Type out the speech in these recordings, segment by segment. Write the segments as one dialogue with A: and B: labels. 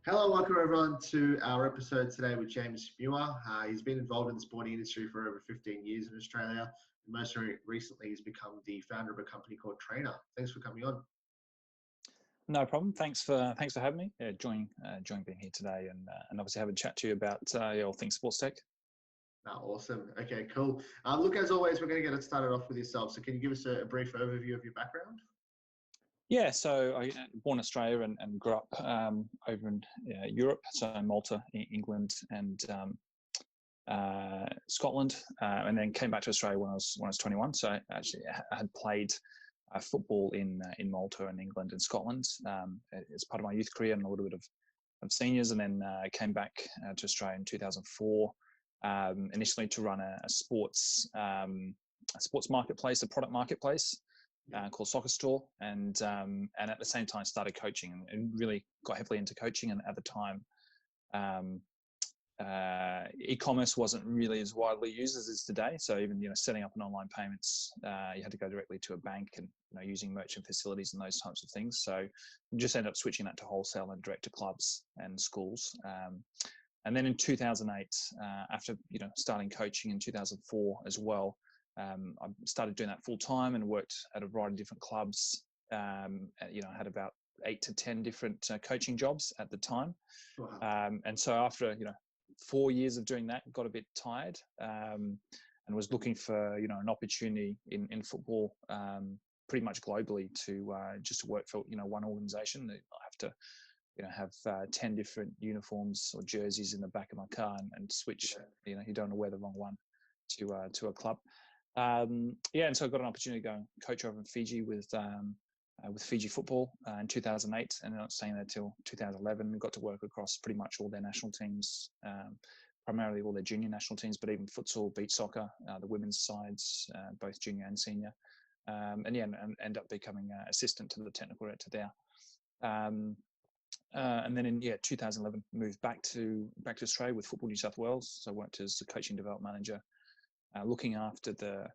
A: Hello, welcome everyone to our episode today with James Muir. He's been involved in the sporting industry for over 15 years in Australia. Most recently, he's become the founder of a company called Treiner. Thanks for coming on.
B: No problem. Thanks for having me. Yeah, enjoying being here today and obviously have a chat to you about all things sports tech.
A: Awesome. Okay, cool. Look, as always, we're going to get it started off with yourself. So can you give us a brief overview of your background?
B: Yeah, so I born in Australia and grew up over in Europe, so Malta, England, and Scotland, and then came back to Australia when I was 21. So I actually had played football in Malta and England and Scotland as part of my youth career and a little bit of seniors, and then came back to Australia in 2004, initially to run a sports marketplace, a product marketplace. Called Soccer Store, and at the same time started coaching and really got heavily into coaching. And at the time, e-commerce wasn't really as widely used as it is today. So even setting up an online payments, you had to go directly to a bank and using merchant facilities and those types of things. So we just ended up switching that to wholesale and direct to clubs and schools. And then in 2008, after starting coaching in 2004 as well. I started doing that full time and worked at a variety of different clubs. I had about 8 to 10 different coaching jobs at the time. Wow. And so after 4 years of doing that, got a bit tired and was looking for an opportunity in football, pretty much globally to just to work for one organisation. I have to have 10 different uniforms or jerseys in the back of my car and switch. You don't want to wear the wrong one to a club. And so I got an opportunity to go and coach over in Fiji with Fiji football in 2008, and I was staying there till 2011. Got to work across pretty much all their national teams, primarily all their junior national teams, but even futsal, beach soccer, the women's sides, both junior and senior, and end up becoming assistant to the technical director there. And then in 2011, moved back to Australia with Football New South Wales. So I worked as a coaching development manager. Looking after the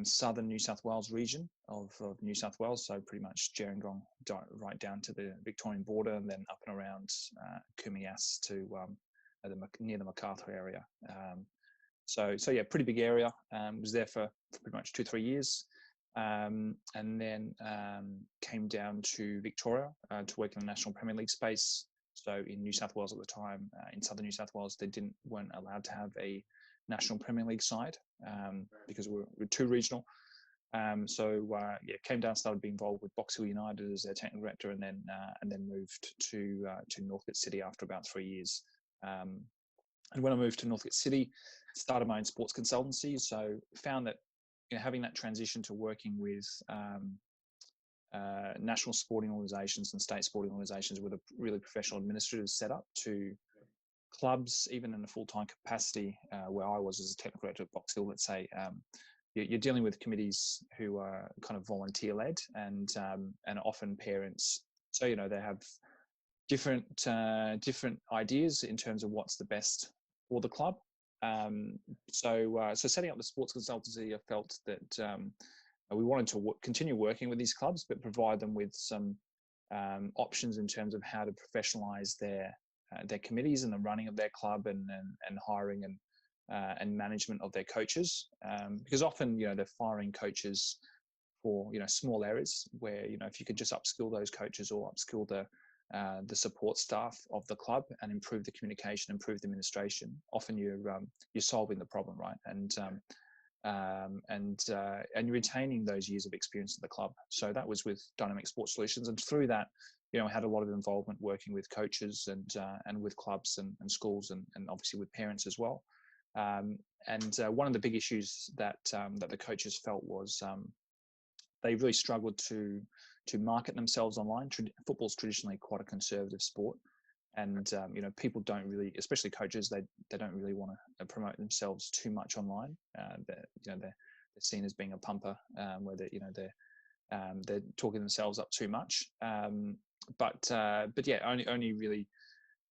B: southern New South Wales region of New South Wales, so pretty much Gerringong right down to the Victorian border, and then up and around Kumias to near the Macarthur area. So pretty big area. Was there for pretty much 2-3 years, and then came down to Victoria to work in the National Premier League space. So in New South Wales at the time, in southern New South Wales, they weren't allowed to have a National Premier League side because we're too regional. Came down, started being involved with Box Hill United as their technical director, and then moved to Northcote City after about 3 years. And when I moved to Northcote City, started my own sports consultancy. So found that having that transition to working with national sporting organisations and state sporting organisations with a really professional administrative setup to clubs, even in a full-time capacity, where I was as a technical director at Box Hill, let's say, you're dealing with committees who are kind of volunteer-led and often parents. So they have different ideas in terms of what's the best for the club. So setting up the sports consultancy, I felt that we wanted to continue working with these clubs, but provide them with some options in terms of how to professionalise their committees and the running of their club and hiring and management of their coaches, because often they're firing coaches for small areas where if you could just upskill those coaches or upskill the support staff of the club and improve the communication, improve the administration, often you're solving the problem, right? And you're retaining those years of experience at the club. So that was with Dynamic Sports Solutions, and through that, I had a lot of involvement working with coaches and with clubs and schools and obviously with parents as well. One of the big issues that the coaches felt was they really struggled to market themselves online. Football's traditionally quite a conservative sport, and people don't really, especially coaches, they don't really want to promote themselves too much online. They're seen as being a pumper, where they're talking themselves up too much. But only really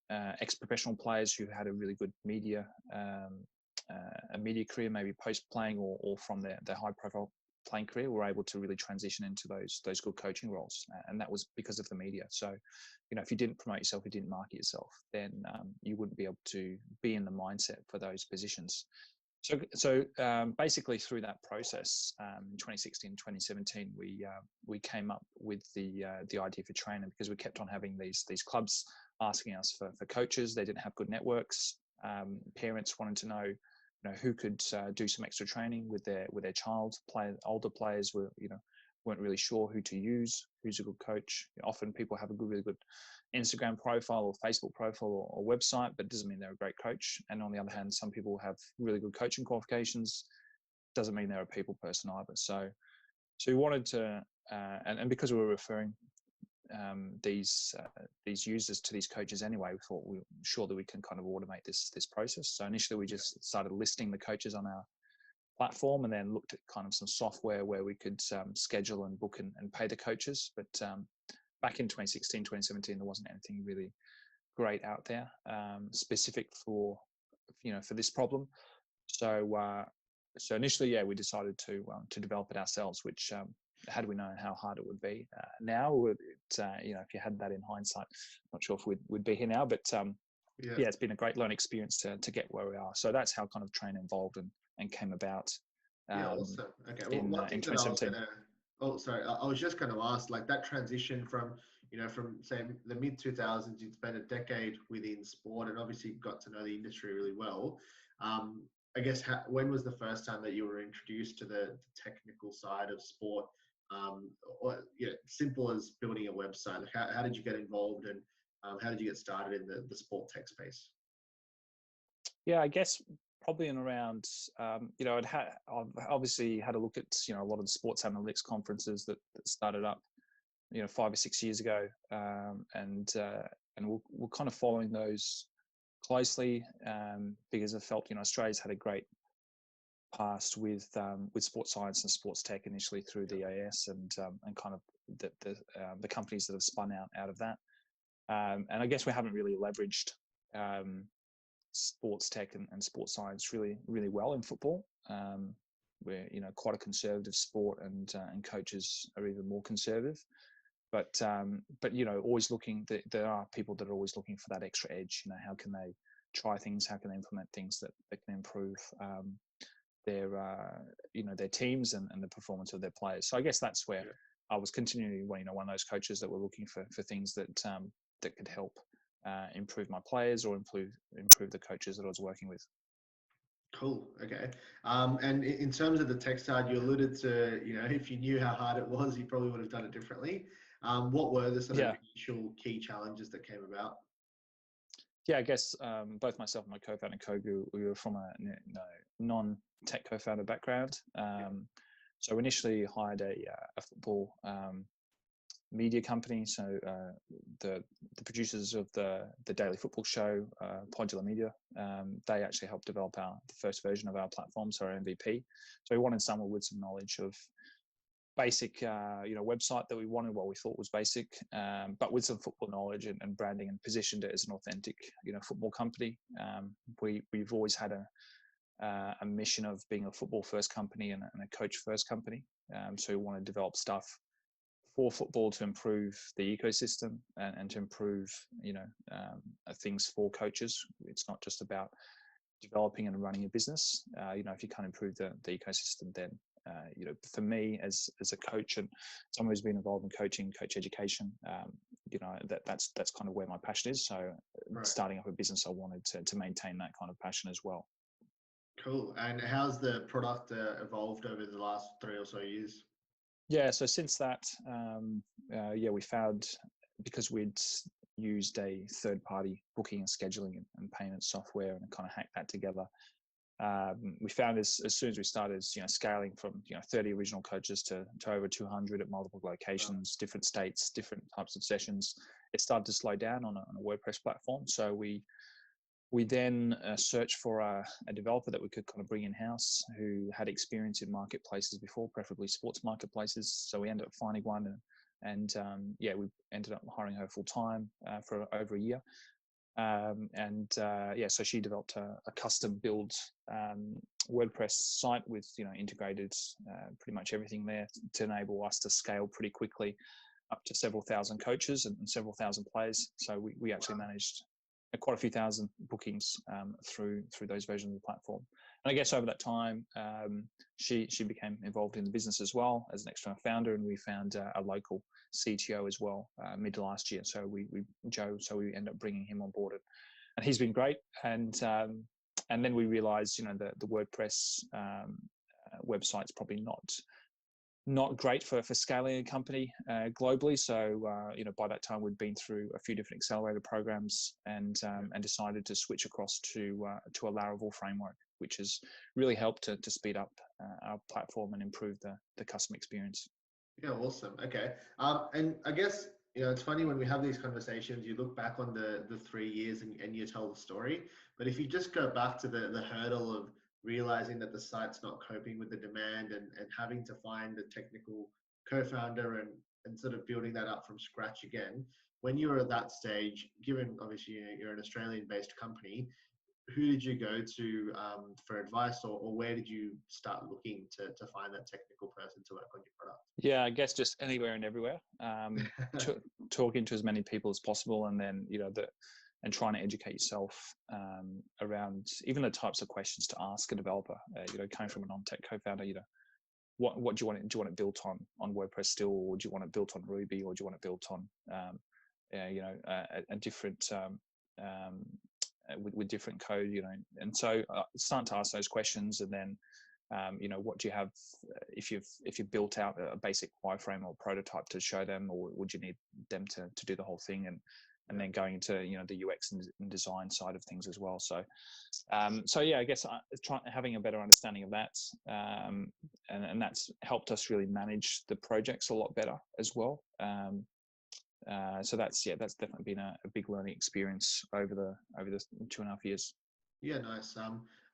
B: ex-professional players who had a really good media career, maybe post playing or from their high-profile playing career were able to really transition into those good coaching roles, and that was because of the media. So, if you didn't promote yourself, you didn't market yourself, then you wouldn't be able to be in the mindset for those positions. So basically through that process, in 2016, 2017, we came up with the idea for Trainer, because we kept on having these clubs asking us for coaches. They didn't have good networks. Parents wanted to know, who could do some extra training with their child. Older players weren't really sure who to use, who's a good coach. Often people have a really good Instagram profile or Facebook profile or website, but it doesn't mean they're a great coach. And on the other hand, some people have really good coaching qualifications, doesn't mean they're a people person either. So we wanted to, and because we were referring these users to these coaches anyway, we thought we were sure that we can kind of automate this process. So initially we just started listing the coaches on our platform, and then looked at kind of some software where we could schedule and book and pay the coaches. But back in 2016, 2017, there wasn't anything really great out there specific for this problem. So initially, we decided to develop it ourselves, which had we known how hard it would be, now if you had that in hindsight, not sure if we'd be here now, but it's been a great learning experience to get where we are. So that's how kind of Trainer evolved and came about.
A: Awesome. Okay. Well, one thing that I was just going to ask, like that transition from say the mid 2000s, you'd spent a decade within sport, and obviously got to know the industry really well. I guess when was the first time that you were introduced to the technical side of sport? Or simple as building a website. Like how did you get involved, and how did you get started in the sport tech space?
B: Yeah, I guess probably in around, I've obviously had a look at, a lot of the sports analytics conferences that started up, 5 or 6 years ago. And we're kind of following those closely because I felt, Australia's had a great past with sports science and sports tech, initially through the AS and kind of the companies that have spun out of that. And I guess we haven't really leveraged sports tech and sports science really well in football. We're quite a conservative sport, and coaches are even more conservative. But always looking. There are people that are always looking for that extra edge. How can they try things? How can they implement things that can improve their teams and the performance of their players? So I guess that's where I was continually one of those coaches that were looking for things that could help improve my players or improve the coaches that I was working with.
A: Cool. Okay. And in terms of the tech side, you alluded to, if you knew how hard it was, you probably would have done it differently. What were the sort of initial key challenges that came about?
B: Yeah, I guess both myself and my co-founder Co, we were from a non-tech co-founder background. So initially hired a football media company. So the producers of the daily football show, Podular Media, they actually helped develop the first version of our platform, so our MVP. So we wanted someone with some knowledge of basic website that we thought was basic, but with some football knowledge and branding, and positioned it as an authentic football company. We've always had a mission of being a football first company and a coach first company. So we want to develop stuff for football to improve the ecosystem and to improve things for coaches. It's not just about developing and running a business. If you can't improve the ecosystem, then for me as a coach and someone who's been involved in coach education, that's kind of where my passion is. So starting up a business, I wanted to maintain that kind of passion as well.
A: Cool. And how's the product evolved over the last 3 or so years?
B: Yeah, so since that, we found, because we'd used a third-party booking and scheduling and payment software and kind of hacked that together, we found as soon as we started, scaling from 30 original coaches to over 200 at multiple locations, different states, different types of sessions, it started to slow down on a WordPress platform. So we then searched for a developer that we could kind of bring in-house who had experience in marketplaces before, preferably sports marketplaces. So we ended up finding one, and we ended up hiring her full-time for over a year. So she developed a custom build WordPress site with integrated pretty much everything there to enable us to scale pretty quickly up to several thousand coaches and several thousand players. So we actually managed quite a few thousand bookings through those versions of the platform. And I guess over that time, she became involved in the business as well as an external founder, and we found a local CTO as well mid last year. So we ended up bringing him on board, and he's been great. And then we realized, the WordPress website's probably not great for scaling a company globally. So, by that time we'd been through a few different accelerator programs and decided to switch across to a Laravel framework, which has really helped to speed up our platform and improve the customer experience.
A: Yeah, awesome. Okay. And I guess, it's funny when we have these conversations, you look back on the 3 years and you tell the story. But if you just go back to the hurdle of realizing that the site's not coping with the demand and having to find a technical co-founder and sort of building that up from scratch again, when you were at that stage, given obviously you're an Australian-based company, who did you go to for advice, or where did you start looking to find that technical person to work on your product?
B: Yeah, I guess just anywhere and everywhere. Talking to as many people as possible, and then and trying to educate yourself around even the types of questions to ask a developer. Coming from a non-tech co-founder, what do you want it? Do you want it built on WordPress still, or do you want it built on Ruby, or do you want it built on a different with different code? And so starting to ask those questions, and then what do you have if you've built out a basic wireframe or prototype to show them, or would you need them to do the whole thing, and then going into the UX and design side of things as well. So I guess having a better understanding of that, and that's helped us really manage the projects a lot better as well. So that's definitely been a big learning experience over the 2.5 years.
A: Yeah, nice.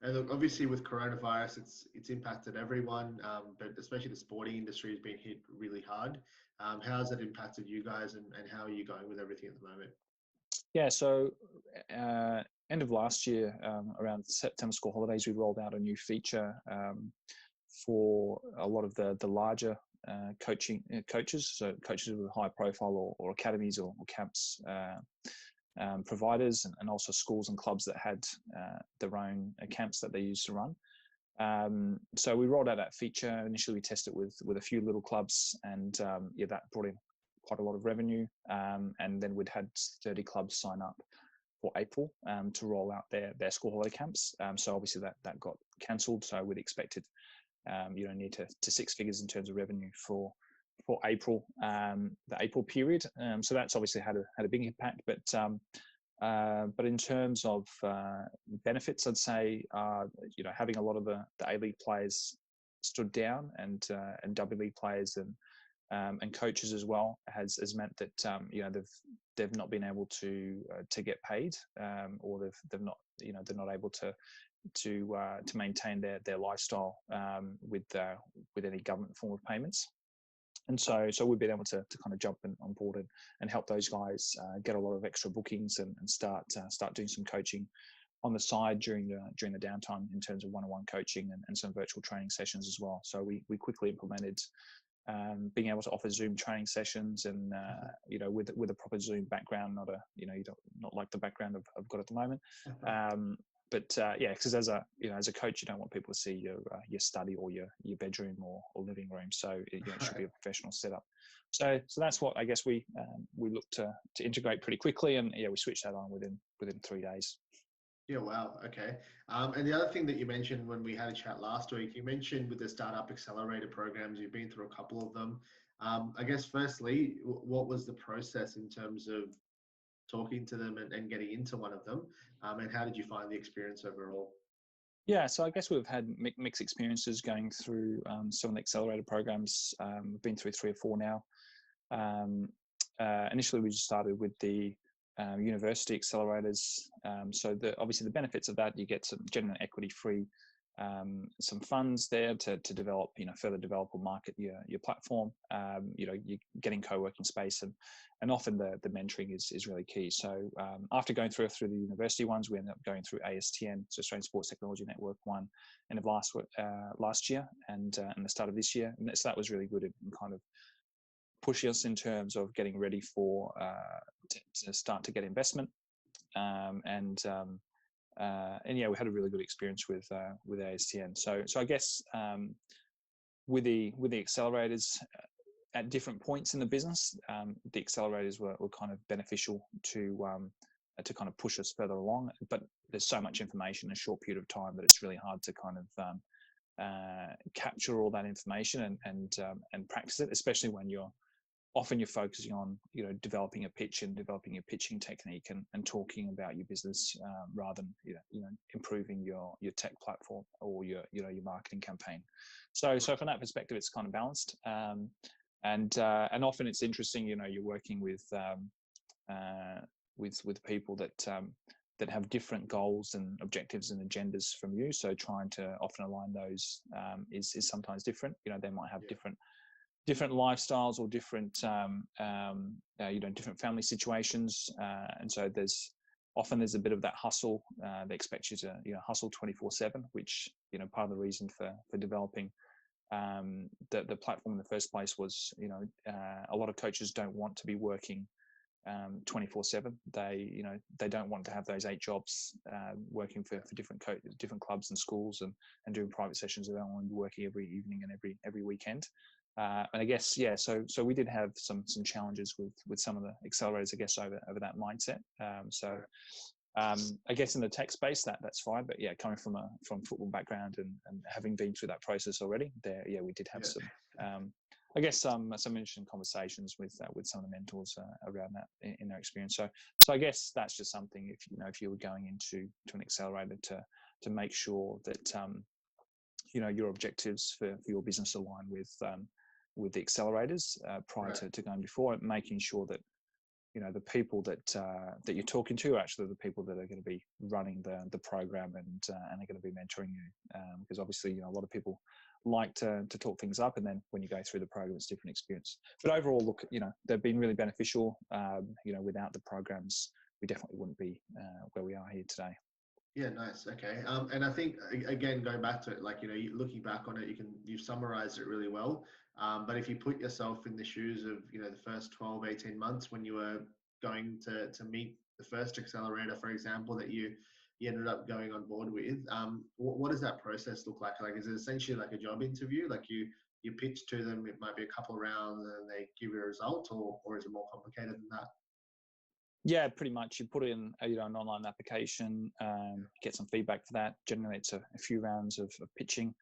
A: And look, obviously with coronavirus, it's impacted everyone, but especially the sporting industry has been hit really hard. How has it impacted you guys, and how are you going with everything at the moment?
B: Yeah, so end of last year, around September school holidays, we rolled out a new feature for a lot of the larger coaches, so coaches with high profile or academies or camps providers, and also schools and clubs that had their own camps that they used to run. So we rolled out that feature. Initially, we tested with a few little clubs, and that brought in quite a lot of revenue. And then we'd had 30 clubs sign up for April to roll out their school holiday camps. So obviously that got cancelled. So we'd expected near to 6 figures in terms of revenue for April, the April period. So that's obviously had a big impact. But in terms of benefits, I'd say having a lot of the A-League players stood down, and W League players and coaches as well has meant that they've not been able to get paid, or they're not able to maintain their lifestyle with any government form of payments. And so we've been able to kind of jump on board and help those guys get a lot of extra bookings and start doing some coaching on the side during the downtime in terms of one-on-one coaching and some virtual training sessions as well. So we quickly implemented being able to offer Zoom training sessions, and with a proper Zoom background, not like the background I've got at the moment. Because as a coach, you don't want people to see your study or your bedroom or living room. So it should be a professional setup. So that's what I guess we looked to integrate pretty quickly, and we switched that on within 3 days.
A: Yeah, wow. Okay. And the other thing that you mentioned when we had a chat last week, you mentioned with the startup accelerator programs, you've been through a couple of them. I guess firstly, what was the process in terms of talking to them and getting into one of them? And how did you find the experience overall?
B: Yeah, so I guess we've had mixed experiences going through some of the accelerator programs. We've been through 3 or 4 now. Initially, we just started with the university accelerators. So obviously the benefits of that, you get some genuine equity free some funds there to develop, further develop or market your platform. You're getting co-working space, and often the mentoring is really key. So after going through the university ones, we ended up going through ASTN, so Australian Sports Technology Network one, end of last year and the start of this year. And so that was really good in kind of pushing us in terms of getting ready for to start to get investment. And yeah, we had a really good experience with ASTN. So I guess with the accelerators at different points in the business, the accelerators were kind of beneficial to kind of push us further along. But there's so much information in a short period of time that it's really hard to kind of capture all that information and practice it, especially when you're focusing on developing a pitch and developing your pitching technique and talking about your business rather than improving your tech platform or your marketing campaign. So from that perspective, it's kind of balanced, and often it's interesting. You're working with people that have different goals and objectives and agendas from you. So trying to often align those is sometimes different. They might have different lifestyles or different different family situations, and so there's a bit of that hustle. They expect you to hustle 24/7, which part of the reason for developing the platform in the first place was a lot of coaches don't want to be working 24/7. They don't want to have those 8 jobs working for different clubs and schools and doing private sessions. They don't want to be working every evening and every weekend. And I guess, yeah, so we did have some challenges with some of the accelerators, I guess, over that mindset. I guess in the tech space that's fine, but yeah, coming from football background and having been through that process already, we did have some I guess some interesting conversations with some of the mentors around that in their experience. So I guess that's just something if you were going into an accelerator to make sure that your objectives for your business align with the accelerators prior to going before, making sure that the people that you're talking to are actually the people that are going to be running the program and are going to be mentoring you, because obviously a lot of people like to talk things up, and then when you go through the program it's a different experience. But overall, look, they've been really beneficial. Without the programs we definitely wouldn't be where we are here today.
A: Yeah, nice. Okay. And I think again, going back to it, like, looking back on it, you've summarized it really well. But if you put yourself in the shoes of, the first 12, 18 months when you were going to meet the first accelerator, for example, that you ended up going on board with, what does that process look like? Like, is it essentially like a job interview? Like you pitch to them, it might be a couple of rounds and they give you a result, or is it more complicated than that?
B: Yeah, pretty much. You put in an online application, get some feedback for that. Generally, it's a few rounds of pitching,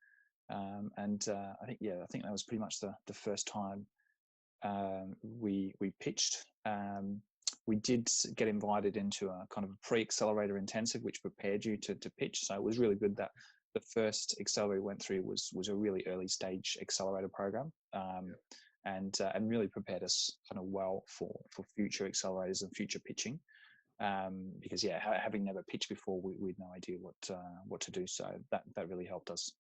B: and I think that was pretty much the first time we pitched. We did get invited into a kind of a pre-accelerator intensive, which prepared you to pitch. So it was really good that the first accelerator we went through was a really early stage accelerator program. And really prepared us kind of well for future accelerators and future pitching, because having never pitched before, we had no idea what to do. So that really helped us.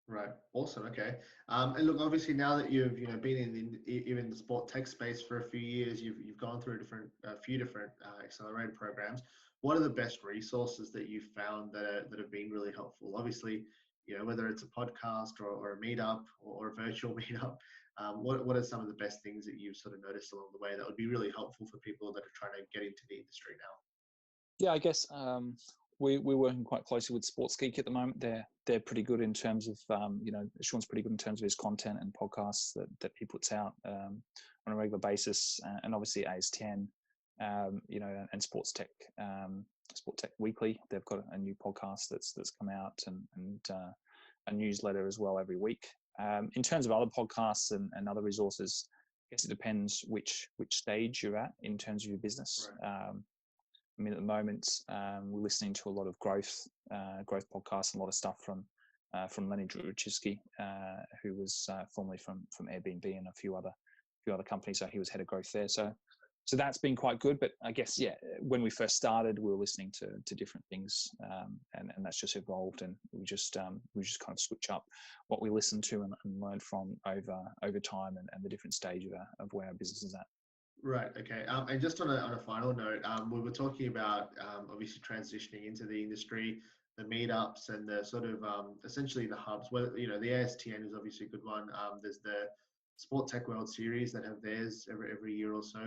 A: Right. Awesome. Okay. And look, obviously now that you've been in even the sport tech space for a few years, you've gone through a few different accelerator programs. What are the best resources that you've found that have been really helpful? Obviously, whether it's a podcast or a meetup or a virtual meetup. What are some of the best things that you've sort of noticed along the way that would be really helpful for people that are trying to get into the industry now?
B: Yeah, I guess we're working quite closely with Sports Geek at the moment. They're pretty good in terms of Sean's pretty good in terms of his content and podcasts that he puts out on a regular basis, and obviously AS10, and Sports Tech Weekly. They've got a new podcast that's come out, and a newsletter as well every week. In terms of other podcasts and other resources, I guess it depends which stage you're at in terms of your business. Right. I mean, at the moment, we're listening to a lot of growth podcasts and a lot of stuff from Lenny Druchitsky, who was formerly from Airbnb and a few other companies. So he was head of growth there. So so that's been quite good. But I guess, yeah, when we first started, we were listening to different things, and that's just evolved, and we just kind of switch up what we listen to and learn from over time, and the different stage of where our business is at.
A: Right. Okay. And just on a final note, we were talking about obviously transitioning into the industry, the meetups, and the sort of essentially the hubs. Well, you know, the ASTN is obviously a good one. There's the Sport Tech World Series that have theirs every year or so.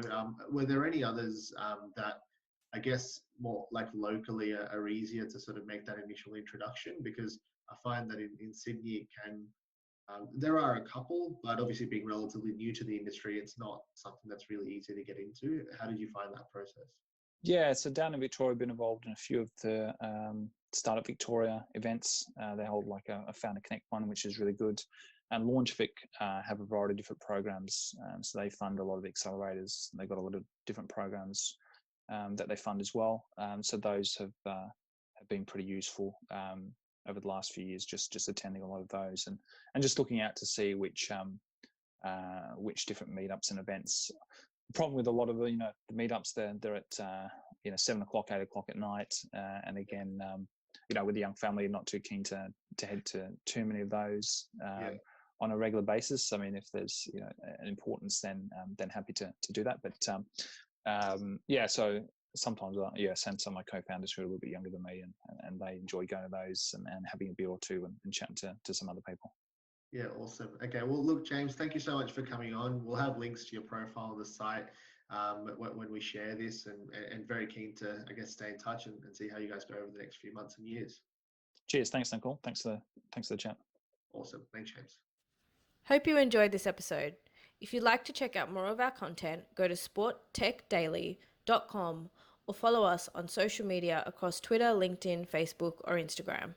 A: Were there any others that I guess more like locally are easier to sort of make that initial introduction? Because I find that in Sydney it can. There are a couple, but obviously being relatively new to the industry, it's not something that's really easy to get into. How did you find that process?
B: Yeah, so down in Victoria, I've been involved in a few of the Startup Victoria events. They hold like a Founder Connect one, which is really good. And LaunchVic have a variety of different programs. So they fund a lot of accelerators. They've got a lot of different programs that they fund as well. So those have been pretty useful over the last few years, just attending a lot of those and just looking out to see which different meetups and events. The problem with a lot of the meetups, they're at 7 o'clock, 8 o'clock at night, and again, with a young family, not too keen to head to too many of those on a regular basis. I mean, if there's an importance, then happy to do that. But so sometimes send some of my co-founders who are a little bit younger than me, and they enjoy going to those and having a beer or two and chatting to some other people.
A: Yeah, awesome. Okay, well, look, James, thank you so much for coming on. We'll have links to your profile on the site when we share this, and very keen to, I guess, stay in touch and see how you guys go over the next few months and years.
B: Cheers. Thanks, Nicole. Thanks for the chat.
A: Awesome. Thanks, James.
C: Hope you enjoyed this episode. If you'd like to check out more of our content, go to sporttechdaily.com or follow us on social media across Twitter, LinkedIn, Facebook, or Instagram.